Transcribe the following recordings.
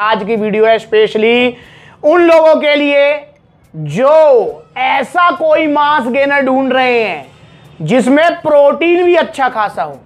आज की वीडियो है स्पेशली उन लोगों के लिए जो ऐसा कोई मास गेनर ढूंढ रहे हैं जिसमें प्रोटीन भी अच्छा खासा हो,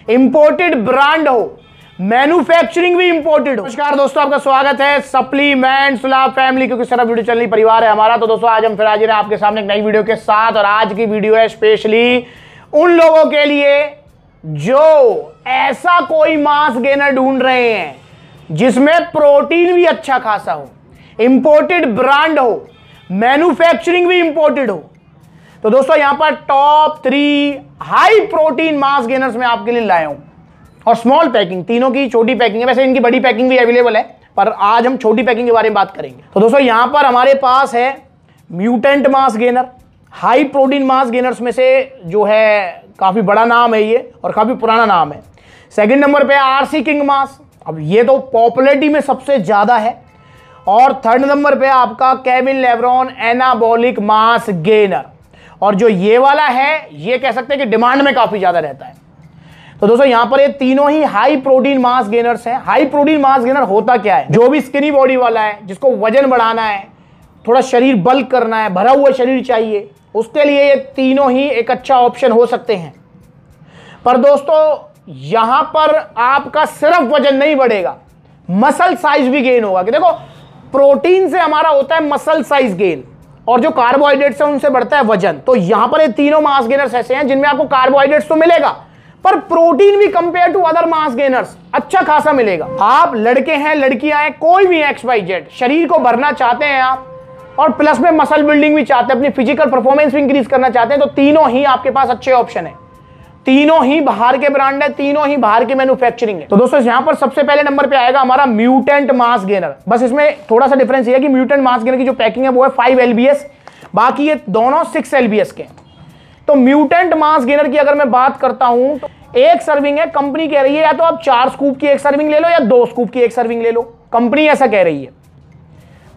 इंपोर्टेड ब्रांड हो, मैन्युफैक्चरिंग भी इंपोर्टेड हो। नमस्कार दोस्तों, आपका स्वागत है सप्लीमेंट्स लाभ फैमिली, क्योंकि सारा वीडियो चल रही परिवार है हमारा। तो दोस्तों आज हम फिर हाजिर हैं आपके सामने एक नई वीडियो के साथ, और आज की वीडियो है स्पेशली उन लोगों के लिए जो ऐसा कोई मास गेनर ढूंढ रहे हैं जिसमें प्रोटीन भी अच्छा खासा हो, इंपोर्टेड ब्रांड हो, मैन्युफैक्चरिंग भी इंपोर्टेड हो। तो दोस्तों यहां पर टॉप 3 हाई प्रोटीन मास गेनर्स में आपके लिए लाया हूं, और स्मॉल पैकिंग, तीनों की छोटी पैकिंग है। वैसे इनकी बड़ी पैकिंग भी अवेलेबल है, पर आज हम छोटी पैकिंग के बारे में बात करेंगे। तो दोस्तों यहां पर हमारे पास है mutant mass gainer, high protein मास गेनर्स में से जो है काफी बड़ा नाम है ये, और काफी पुराना नाम है। सेकंड नंबर पे आरसी किंग मास, अब ये तो पॉपुलैरिटी में सबसे ज्यादा है। और थर्ड नंबर पे आपका Kevin Levrone anabolic mass gainer, और जो ये वाला है ये कह सकते हैं कि डिमांड में काफी ज्यादा रहता है। तो दोस्तों यहां पर ये तीनों ही हाई प्रोटीन मास गेनर्स हैं। हाई प्रोटीन मास गेनर होता क्या है? जो भी स्किनी बॉडी वाला है, जिसको वजन बढ़ाना है, थोड़ा शरीर बल्क करना है, भरा हुआ शरीर चाहिए, उसके लिए ये तीनों ही एक अच्छा ऑप्शन हो सकते हैं। पर दोस्तों यहां पर आपका सिर्फ वजन नहीं बढ़ेगा, मसल साइज भी गेन होगा। कि देखो प्रोटीन से हमारा होता है मसल साइज गेन, और जो कार्बोहाइड्रेट्स है उनसे बढ़ता है वजन। तो यहां पर ये तीनों मास गेनर्स ऐसे हैं जिनमें आपको कार्बोहाइड्रेट्स तो मिलेगा, पर प्रोटीन भी compare to other mass gainers अच्छा खासा मिलेगा। आप लड़के हैं, लड़कियां हैं, कोई भी XYZ, शरीर को भरना चाहते हैं आप, और प्लस में मसल बिल्डिंग भी चाहते हैं, अपनी फिजिकल परफॉर्मेंस भी इंक्रीज करना चाहते हैं, तो तीनों ही आपके पास अच्छे ऑप्शन है। तीनों ही बाहर के ब्रांड है, तीनों ही बाहर की मैन्युफैक्चरिंग है। तो दोस्तों यहां पर सबसे पहले नंबर पे आएगा हमारा म्यूटेंट मास गेनर। बस इसमें थोड़ा सा डिफरेंस ये है कि म्यूटेंट मास गेनर की जो पैकिंग है वो है 5 LBS, बाकी ये दोनों 6 LBS के। तो म्यूटेंट मास गेनर की अगर मैं बात करता हूं तो एक सर्विंग है, कंपनी कह रही है या तो आप 4 स्कूप की एक सर्विंग ले लो या 2 स्कूप की एक सर्विंग ले लो, कंपनी ऐसा कह रही है।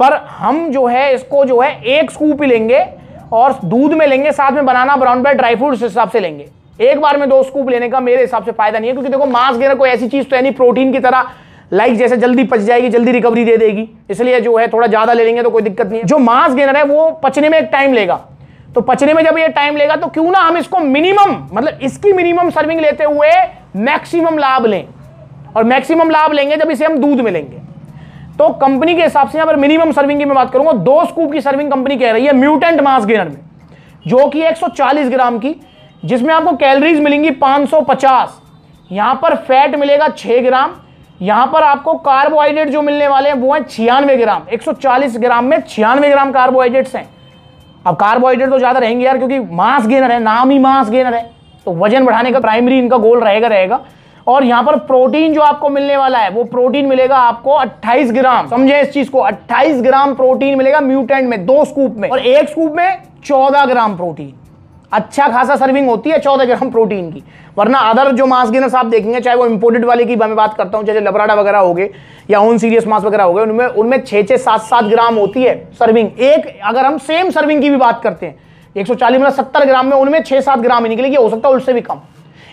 पर हम जो है इसको जो है 1 स्कूप ही लेंगे, और दूध में लेंगे, साथ में बनाना ब्राउन ब्रेड ड्राई फ्रूट्स हिसाब से लेंगे। एक बार में 2 स्कूप लेने का मेरे हिसाब से फायदा नहीं है, क्योंकि देखो मास गेनर कोई ऐसी चीज तो है नहीं प्रोटीन की तरह, लाइक जैसे जल्दी पच जाएगी, जल्दी रिकवरी दे देगी, इसलिए जो है थोड़ा ज्यादा ले लेंगे तो कोई दिक्कत नहीं है। जो मास गेनर है वो पचने में एक टाइम लेगा, तो पचने में जब ये टाइम लेगा तो क्यों ना हम इसको मिनिमम, मतलब इसकी मिनिमम सर्विंग लेते हुए मैक्सिमम लाभ लें। और मैक्सिमम लाभ लेंगे जब इसे हम दूध में लेंगे। तो कंपनी के हिसाब से यहां पर मिनिमम सर्विंग की मैं बात करूंगा, 2 स्कूप की सर्विंग कंपनी कह रही है म्यूटेंट मास गेनर में, जो कि 140 ग्राम की, जिसमें आपको कैलोरीज मिलेंगी 550, यहां पर फैट मिलेगा 6 ग्राम, यहां पर आपको कार्बोहाइड्रेट जो मिलने वाले हैं वो है 96 ग्राम। 140 ग्राम में 96 ग्राम कार्बोहाइड्रेट्स हैं। अब कार्बोहाइड्रेट तो ज्यादा रहेंगे यार, क्योंकि मास गेनर है, नाम ही मास गेनर है, तो वजन बढ़ाने का प्राइमरी इनका गोल रहेगा। और यहां पर प्रोटीन जो आपको मिलने वाला है वो प्रोटीन मिलेगा आपको 28 ग्राम, समझे इस चीज को, 28 ग्राम प्रोटीन मिलेगा म्यूटेंट में 2 स्कूप में, और 1 स्कूप में 14 ग्राम प्रोटीन। अच्छा खासा सर्विंग होती है 14 ग्राम प्रोटीन की। वरना अदर जो मास गेनर्स आप देखेंगे, चाहे वो इंपोर्टेड वाले की मैं बात करता हूं, जैसे लबराडा वगैरह हो गए या ओन सीरियस मास वगैरह हो गए, उनमें 6-6, 7-7 ग्राम होती है सर्विंग। एक अगर हम सेम सर्विंग की भी बात करते हैं, 140 मतलब 70 ग्राम में उनमें 6-7 ग्राम ही निकलेगी, हो सकता है उससे भी कम।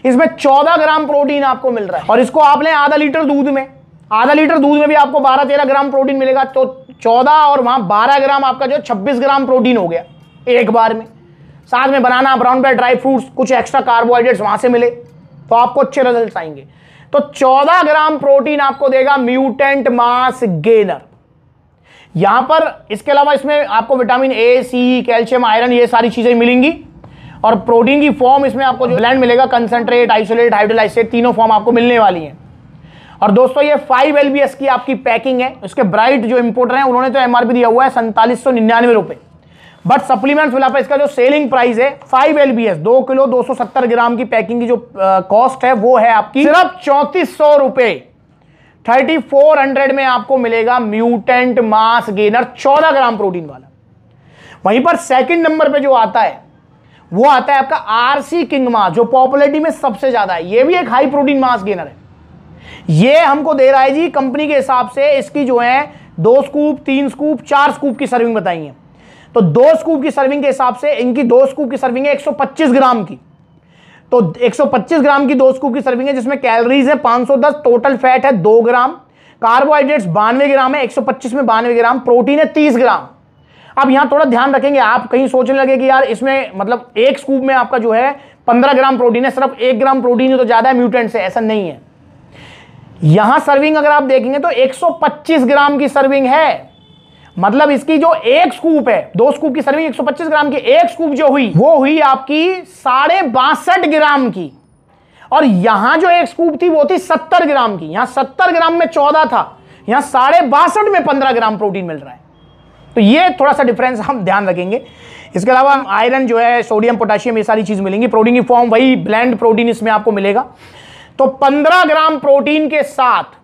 इसमें 14 ग्राम प्रोटीन आपको मिल रहा है, और इसको आप लें आधा लीटर दूध में, आधा लीटर दूध में भी आपको 12-13 ग्राम प्रोटीन मिलेगा। तो 14 और वहां 12 ग्राम आपका जो 26 ग्राम प्रोटीन हो गया एक बार में। साथ में बनाना ब्राउन ब्रेड ड्राई फ्रूट्स, कुछ एक्स्ट्रा कार्बोहाइड्रेट्स वहां से मिले, तो आपको अच्छे रिजल्ट आएंगे। तो 14 ग्राम प्रोटीन आपको देगा म्यूटेंट मास गेनर। यहां पर इसके अलावा इसमें आपको vitamin A, C, calcium, iron, ये सारी चीजें मिलेंगी। और प्रोटीन की फॉर्म इसमें आपको जो ब्लेंड मिलेगा, कंसंट्रेट, आइसोलेट, हाइड्रोलाइसेट, तीनों फॉर्म आपको मिलने वाली हैं। और दोस्तों ये 5 LBS की आपकी पैकिंग है। इसके ब्राइट जो इंपोर्टर हैं उन्होंने तो MRP दिया हुआ है 4799 रुपए, बट सप्लीमेंट फिलहाल इसका जो सेलिंग प्राइस है 5 LBS 2 किलो 270 ग्राम की पैकिंग की जो कॉस्ट है वो है आपकी सिर्फ 3400 रुपए। 3400 में आपको मिलेगा mutant mass gainer 14 gram protein वाला। वहीं पर सेकंड नंबर पे जो आता है वो आता है आपका आरसी किंग मास, जो पॉपुलैरिटी में सबसे ज्यादा है। ये भी एक हाई प्रोटीन मास गेनर है। ये हमको दे रहा है जी कंपनी के हिसाब से, इसकी जो है 2 स्कूप, 3 स्कूप, 4 स्कूप की सर्विंग बताई है। तो 2 स्कूप की सर्विंग के हिसाब से इनकी 2 स्कूप की सर्विंग है 125 ग्राम की। तो 125 ग्राम की 2 स्कूप की सर्विंग है, जिसमें कैलोरीज है 510, टोटल फैट है 2 ग्राम, कार्बोहाइड्रेट्स 92 ग्राम है, 125 में 92 ग्राम, प्रोटीन है 30 ग्राम। अब यहां थोड़ा ध्यान रखेंगे, आप कहीं सोचने लगे कि यार इसमें मतलब एक स्कूप में आपका जो है 15 ग्राम प्रोटीन है, सिर्फ 1 ग्राम प्रोटीन है तो ज्यादा है म्यूटेंट से, ऐसा नहीं है। यहां सर्विंग अगर आप देखेंगे तो 125 ग्राम की सर्विंग है, मतलब इसकी जो एक स्कूप है, 2 स्कूप की सर्विंग 125 ग्राम की, एक स्कूप जो हुई वो हुई आपकी 62.5 ग्राम की, और यहां जो एक स्कूप थी वो थी 70 ग्राम की। यहां 70 ग्राम में 14 था, यहां 62.5 में 15 ग्राम प्रोटीन मिल रहा है। तो ये थोड़ा सा डिफरेंस हम ध्यान रखेंगे। इसके अलावा आयरन जो है, सोडियम, पोटेशियम, ये सारी चीज मिलेंगी। प्रोटीन की फॉर्म वही ब्लेंड प्रोटीन इसमें आपको मिलेगा। तो 15 ग्राम प्रोटीन के साथ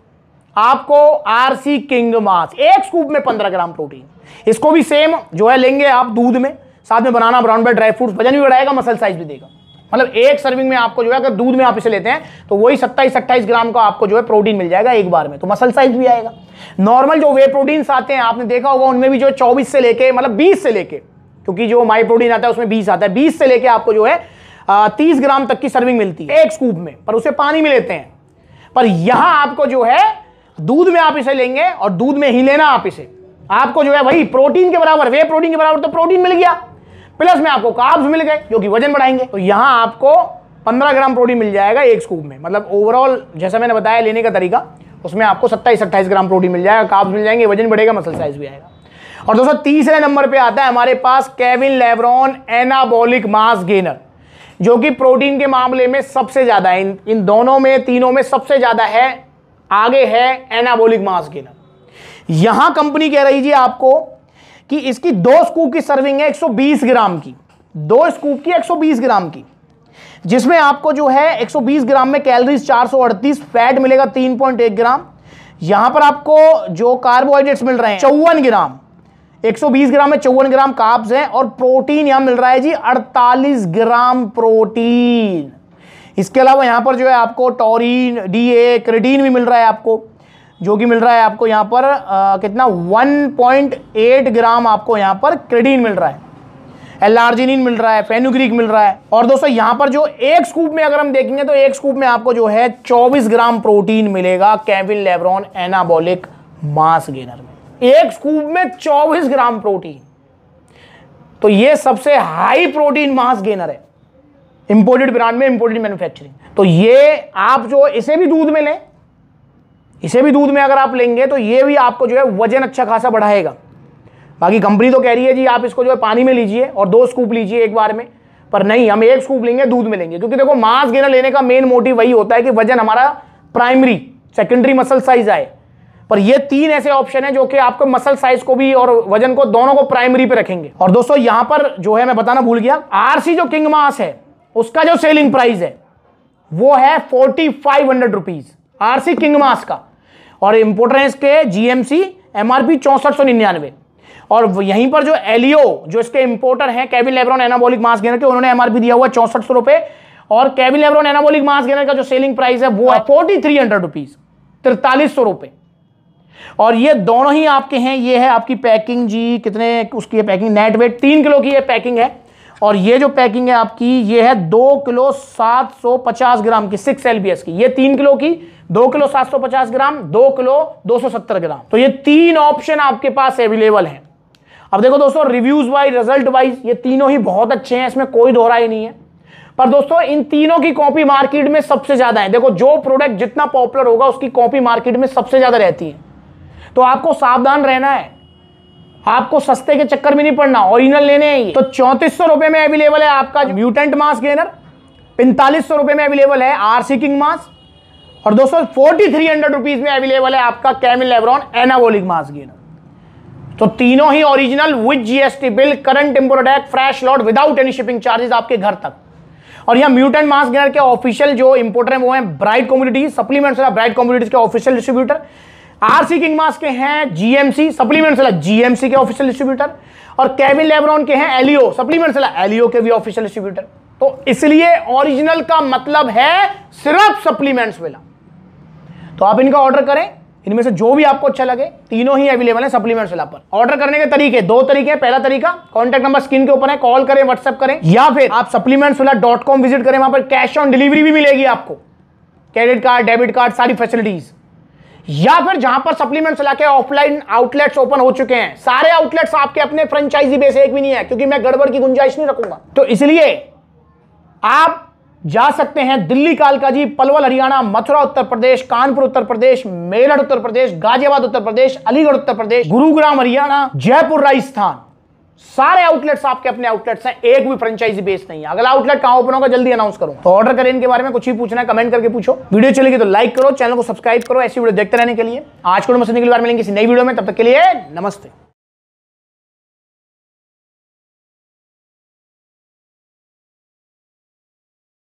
आपको आरसी किंग मास, एक स्कूप में 15 ग्राम प्रोटीन। इसको भी सेम जो है लेंगे आप दूध में, साथ में बनाना, ब्राउन ब्रेड, ड्राई फ्रूट्स, वजन भी बढ़ाएगा, मसल साइज भी देगा। मतलब एक सर्विंग में आपको जो है, अगर दूध में आप इसे लेते हैं तो वही 27-28 ग्राम का आपको जो है प्रोटीन मिल जाएगा एक बार में, तो मसल साइज भी आएगा। नॉर्मल जो वे प्रोटीन्स आते हैं आपने देखा होगा, उनमें भी जो 24 से लेके मतलब 20 से लेके, क्योंकि जो माई प्रोटीन आता है उसमें 20 आता है, 20 से लेके आपको जो है 30 ग्राम तक की सर्विंग मिलती है एक स्कूप में, पर उसे पानी में लेते हैं। पर यहां आपको जो है दूध में आप इसे लेंगे और दूध में ही लेना आप इसे, आपको जो है वही प्रोटीन के बराबर, वे प्रोटीन के बराबर तो प्रोटीन मिल गया, प्लस में आपको कार्ब्स मिल गए जो कि वजन बढ़ाएंगे। तो यहां आपको 15 ग्राम प्रोटीन मिल जाएगा एक स्कूप में। मतलब ओवरऑल जैसा मैंने बताया लेने का तरीका, उसमें आपको 27-28 ग्राम प्रोटीन मिल जाएगा, कार्ब्स मिल जाएंगे, वजन बढ़ेगा, मसल साइज भी आएगा। और दोस्तों तीसरे नंबर पे आता है हमारे पास Kevin Levrone anabolic mass gainer, जो कि प्रोटीन के मामले में सबसे ज्यादा है, इन दोनों में, तीनों में सबसे ज्यादा है, आगे है एनाबॉलिक मास गेनर। यहां कंपनी कह रही जी आपको कि इसकी 2 स्कूप की सर्विंग है 120 ग्राम की, 2 स्कूप की 120 ग्राम की, जिसमें आपको जो है 120 ग्राम में कैलोरीज 438, फैट मिलेगा 3.1 ग्राम। यहां पर आपको जो कार्बोहाइड्रेट्स मिल रहे हैं 54 ग्राम, 120 ग्राम में 54 ग्राम कार्ब्स हैं, और प्रोटीन यहां मिल रहा है जी 48 ग्राम प्रोटीन। इसके अलावा यहां पर जो है आपको टॉरिन, डीए, क्रेटीन भी मिल रहा है आपको, जो कि मिल रहा है आपको यहां पर कितना 1.8 ग्राम आपको यहां पर क्रेटीन मिल रहा है, एल-आर्जिनिन मिल रहा है, फेनुग्रीक मिल रहा है। और दोस्तों यहां पर जो एक स्कूप में अगर हम देखेंगे तो एक स्कूप में आपको जो है 24 ग्राम प्रोटीन मिलेगा Kevin Levrone anabolic mass gainer में, एक स्कूप में 24 ग्राम प्रोटीन। तो ये सबसे हाई प्रोटीन मास गेनर है इंपोर्टेड ब्रांड में, इंपोर्टेड मैन्युफैक्चरिंग। तो ये आप जो इसे भी दूध में लें, इसे भी दूध में अगर आप लेंगे तो ये भी आपको जो है वजन अच्छा खासा बढ़ाएगा। बाकी कंपनी तो कह रही है जी आप इसको जो है पानी में लीजिए और 2 स्कूप लीजिए एक बार में, पर नहीं, हम 1 स्कूप लेंगे, दूध में लेंगे। क्योंकि देखो मास गेनर लेने का मेन मोटिव वही होता है कि वजन हमारा प्राइमरी, सेकेंडरी मसल साइज आए। पर ये 3 ऐसे ऑप्शन है जो कि आपको मसल साइज को भी और वजन को, दोनों को प्राइमरी पे रखेंगे। और दोस्तों यहां पर जो है मैं बताना भूल गया, आरसी जो किंग मास है उसका जो सेलिंग प्राइस है वो है 4500 रुपीज, आरसी किंग मास का। और इंपोर्टेंस के जीएमसी एमआरपी 6499, और यहीं पर जो एलियो जो इसके इंपोर्टर हैं Kevin Levrone anabolic mass gainer के, उन्होंने एमआरपी दिया हुआ 6400 रुपए, और Kevin Levrone anabolic mass gainer का जो सेलिंग प्राइस है वो है 4300 रुपीज, 4300 रुपए। और ये दोनों ही आपके हैं। ये है आपकी पैकिंग जी, कितने उसकी है पैकिंग, नेट वेट 3 किलो की ये पैकिंग है, और ये जो पैकिंग है आपकी ये है 2 किलो 750 ग्राम की, 6 LBS की। ये 3 किलो की 2 किलो 750 ग्राम, 2 किलो 270 ग्राम। तो ये 3 ऑप्शन आपके पास अवेलेबल हैं। अब देखो दोस्तों रिव्यूज वाइज, रिजल्ट वाइज ये तीनों ही बहुत अच्छे हैं, इसमें कोई दोहरा ही नहीं है। पर दोस्तों इन तीनों की कॉपी मार्केट में सबसे ज्यादा है। देखो जो प्रोडक्ट जितना पॉपुलर होगा उसकी कॉपी मार्केट में सबसे ज्यादा रहती है, तो आपको सावधान रहना है, आपको सस्ते के चक्कर में नहीं पड़ना, ओरिजिनल लेने हैं। तो 3400 रुपए में अवेलेबल है आपका म्यूटेंट मास गेनर, 4500 रुपए में अवेलेबल है आरसी किंग मास, और दोस्तों 4300 रुपीज में अवेलेबल है आपका Kevin Levrone anabolic mass gainer. तो तीनों ही original with GST bill, current import tax, fresh lot, without any shipping charges आपके घर तक। और यहाँ म्यूटेंट मास गेनर के ऑफिशियल जो इंपोर्टर हैं वो हैं Bright Community supplements, Bright Communities के official distributor. RC King mass के हैं जीएमसी सप्लीमेंट्स, जीएमसी के ऑफिशियल डिस्ट्रीब्यूटर, और केविन लेब्रॉन के हैं एलियो सप्लीमेंट्स, एलियो के भी ऑफिशियल डिस्ट्रीब्यूटर। तो इसलिए ओरिजिनल का मतलब है सिर्फ सप्लीमेंट्स वाला। तो आप इनका ऑर्डर करें, इनमें से जो भी आपको अच्छा लगे, तीनों ही अवेलेबल है सप्लीमेंट्स वाला पर। ऑर्डर करने के तरीके 2 तरीके हैं। पहला तरीका, कॉन्टैक्ट नंबर स्क्रीन के ऊपर है, कॉल करें, व्हाट्सएप करें, या फिर आप supplementswala.com विजिट करें, वहां पर कैश ऑन डिलीवरी भी मिलेगी आपको, क्रेडिट कार्ड, डेबिट कार्ड, सारी फैसिलिटीज। या फिर जहां पर सप्लीमेंट्स लाके ऑफलाइन आउटलेट्स ओपन हो चुके हैं, सारे आउटलेट्स आपके अपने फ्रेंचाइजी बेस, एक भी नहीं है, क्योंकि मैं गड़बड़ की गुंजाइश नहीं रखूंगा। तो इसलिए आप जा सकते हैं दिल्ली कालकाजी, पलवल हरियाणा, मथुरा उत्तर प्रदेश, कानपुर उत्तर प्रदेश, मेरठ उत्तर प्रदेश, गाजियाबाद उत्तर प्रदेश, अलीगढ़ उत्तर प्रदेश, गुरुग्राम हरियाणा, जयपुर राजस्थान, सारे आउटलेट्स आपके अपने आउटलेट्स हैं, एक भी फ्रेंचाइजी बेस नहीं है। अगला आउटलेट कहां ओपन होगा जल्दी अनाउंस करूंगा। तो ऑर्डर करें, इनके बारे में कुछ ही पूछना है कमेंट करके पूछो। वीडियो चलेगी तो लाइक करो, चैनल को सब्सक्राइब करो ऐसी वीडियो देखते रहने के लिए। आज को मैं बार मिलेंगे किसी नई वीडियो में, तब तक के लिए नमस्ते।